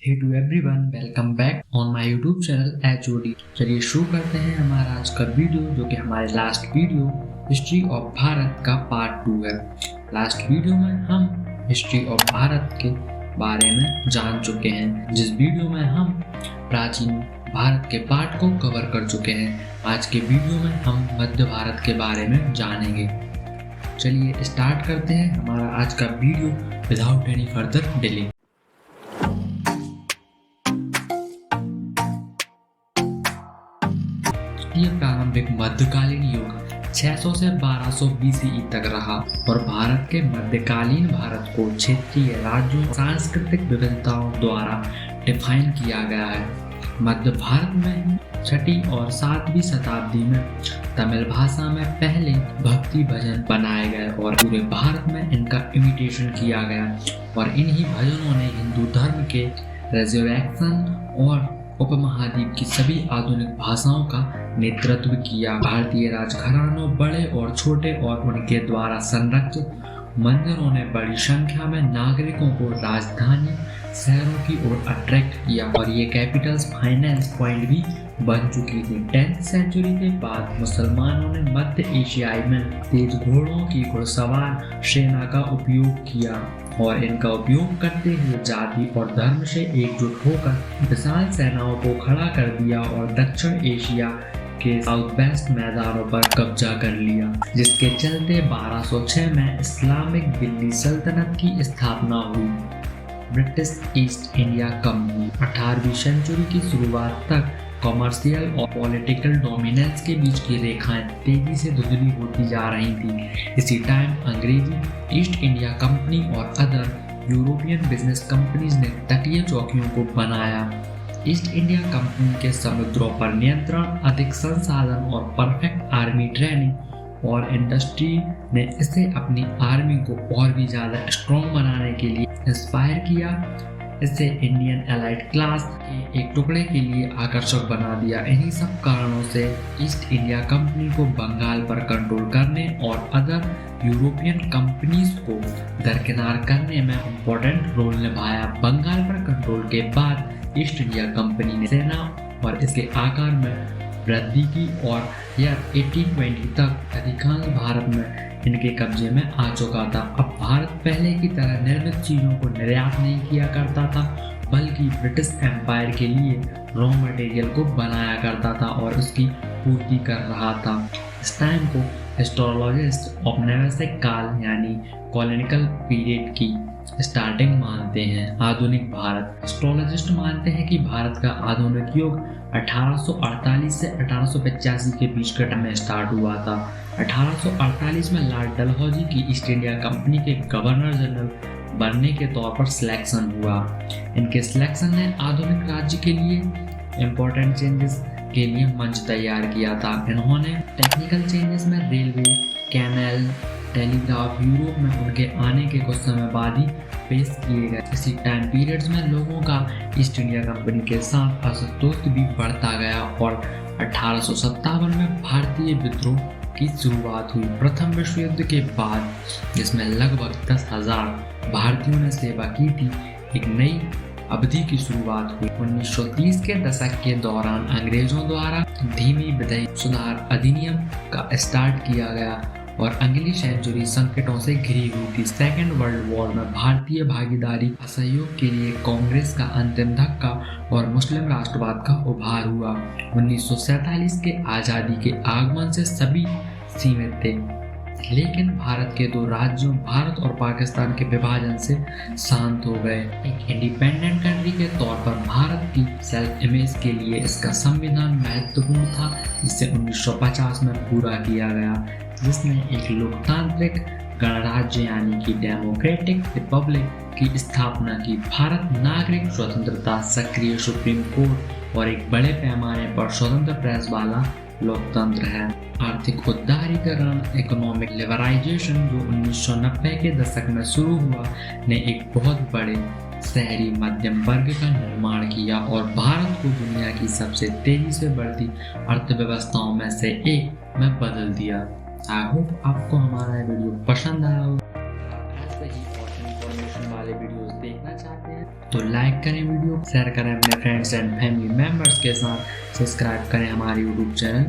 Hey to everyone, welcome back on my YouTube channel HOD। चलिए शुरू करते हैं हमारा आज का वीडियो, जो कि हमारे last video history of Bharat का पार्ट 2 है। लास्ट वीडियो में हम हिस्ट्री ऑफ भारत के बारे में जान चुके हैं, जिस वीडियो में हम प्राचीन भारत के पार्ट को कवर कर चुके हैं। आज के वीडियो में हम मध्य भारत के बारे में जानेंगे। चलिए स्टार्ट करते हैं हमारा आज का video without any further delay. यह प्रारंभिक मध्यकालीन युग 600 से 1200 BCE तक रहा और भारत के मध्यकालीन भारत को क्षेत्रीय राज्यों और सांस्कृतिक विविधताओं द्वारा डिफाइन किया गया है। मध्य भारत में 6वीं और 7वीं शताब्दी में तमिल भाषा में पहले भक्ति भजन बनाए गए और पूरे भारत में इनका इमिटेशन किया गया और इन्हीं भजनों ने हिंदू धर्म के रेजरेक्शन और उपमहाद्वीप की सभी आधुनिक भाषाओं का नेतृत्व किया। भारतीय राजघरानों, बड़े और छोटे और उनके द्वारा संरक्षित मंदिरों ने बड़ी संख्या में नागरिकों को राजधानी शहरों की ओर अट्रैक्ट किया और ये कैपिटल्स फाइनेंस पॉइंट भी बन चुकी थी। 10th सेंचुरी के बाद मुसलमानों ने मध्य एशियाई में तेज घोड़ों की घुड़सवार सेना का उपयोग किया और इनका उपयोग करते हुए जाति और धर्म से एकजुट होकर विशाल सेनाओं को खड़ा कर दिया और दक्षिण एशिया के साउथ वेस्ट मैदानों पर कब्जा कर लिया, जिसके चलते 1206 में इस्लामिक दिल्ली सल्तनत की स्थापना हुई। ब्रिटिश ईस्ट इंडिया कंपनी 18वीं सेंचुरी की शुरुआत तक कॉमर्शियल और पॉलिटिकल डोमिनेंस के बीच की रेखाएं तेजी से धुंधली होती जा रही थी। इसी टाइम अंग्रेजी ईस्ट इंडिया कंपनी और अदर यूरोपियन बिजनेस कंपनीज ने तटीय चौकियों को बनाया। ईस्ट इंडिया कंपनी के समुद्रों पर नियंत्रण, अधिक संसाधन और परफेक्ट आर्मी ट्रेनिंग और इंडस्ट्री ने इसे अपनी आर्मी को और भी ज़्यादा स्ट्रॉन्ग बनाने के लिए इंस्पायर किया। इसे इंडियन एलाइट क्लास के एक टुकड़े के लिए आकर्षक बना दिया। इन्हीं सब कारणों से ईस्ट इंडिया कंपनी को बंगाल पर कंट्रोल करने और अदर यूरोपियन कंपनीज को दरकिनार करने में इम्पोर्टेंट रोल निभाया। बंगाल पर कंट्रोल के बाद ईस्ट इंडिया कंपनी ने सेना और इसके आकार में वृद्धि की और यह 1820 तक अधिकांश भारत में इनके कब्जे में आ चुका था। अब भारत पहले की तरह निर्मित चीजों को निर्यात नहीं किया करता था, बल्कि ब्रिटिश एम्पायर के लिए रॉ मटेरियल को बनाया करता था और उसकी पूर्ति कर रहा था। इस टाइम को एस्ट्रोलॉजिस्ट औपनिवेशिक काल यानी कॉलोनियल पीरियड की स्टार्टिंग मानते हैं। आधुनिक भारत एस्ट्रोलॉजिस्ट मानते हैं कि भारत का आधुनिक युग 1848 से 1885 के बीच के टाइम में स्टार्ट हुआ था। 1848 में लॉर्ड डलहौजी की ईस्ट इंडिया कंपनी के गवर्नर जनरल बनने के तौर पर सिलेक्शन हुआ। इनके सिलेक्शन ने आधुनिक राज्य के लिए इम्पोर्टेंट चेंजेस के लिए मंच तैयार किया था। इन्होंने टेक्निकल चेंजेस में रेलवे, कैनल, टेलीग्राफ यूरोप में उनके आने के कुछ समय बाद ही पेश किए गए। इसी टाइम पीरियड्स में लोगों का ईस्ट इंडिया कंपनी के साथ असंतोष भी बढ़ता गया और 1857 में भारतीय विद्रोह की शुरुआत हुई। प्रथम विश्व युद्ध के बाद, जिसमें लगभग 10,000 भारतीयों ने सेवा की थी, एक नई अवधि की शुरुआत हुई। 1930 के दशक के दौरान अंग्रेजों द्वारा धीमी विधायी सुधार अधिनियम का स्टार्ट किया गया और अगली सेंचुरी संकटों से घिरी हुई थी। सेकेंड वर्ल्ड वॉर में भारतीय भागीदारी असहयोग के लिए कांग्रेस का अंतिम धक्का और मुस्लिम राष्ट्रवाद का उभार हुआ। 1947 के आज़ादी के आगमन से सभी सीमित थे, लेकिन भारत के दो राज्यों भारत और पाकिस्तान के विभाजन से शांत हो गए। एक इंडिपेंडेंट कंट्री के तौर पर भारत की सेल्फ इमेज के लिए इसका संविधान महत्वपूर्ण था, जिसे 1950 में पूरा किया गया, जिसने एक लोकतांत्रिक गणराज्य यानी कि डेमोक्रेटिक रिपब्लिक की स्थापना की। भारत नागरिक स्वतंत्रता, सक्रिय सुप्रीम कोर्ट और एक बड़े पैमाने पर स्वतंत्र प्रेस वाला लोकतंत्र है। आर्थिक उदारीकरण, इकोनॉमिक लिबरलाइजेशन जो 1990 के दशक में शुरू हुआ, ने एक बहुत बड़े शहरी मध्यम वर्ग का निर्माण किया और भारत को दुनिया की सबसे तेजी से बढ़ती अर्थव्यवस्थाओं में से एक में बदल दिया। आई होप आपको हमारा वीडियो पसंद आया हो। ऐसे ही और इन्फॉर्मेशन वाले वीडियोस देखना चाहते हैं तो लाइक करें वीडियो, शेयर करें अपने फ्रेंड्स एंड फैमिली मेम्बर्स के साथ, सब्सक्राइब करें हमारे यूट्यूब चैनल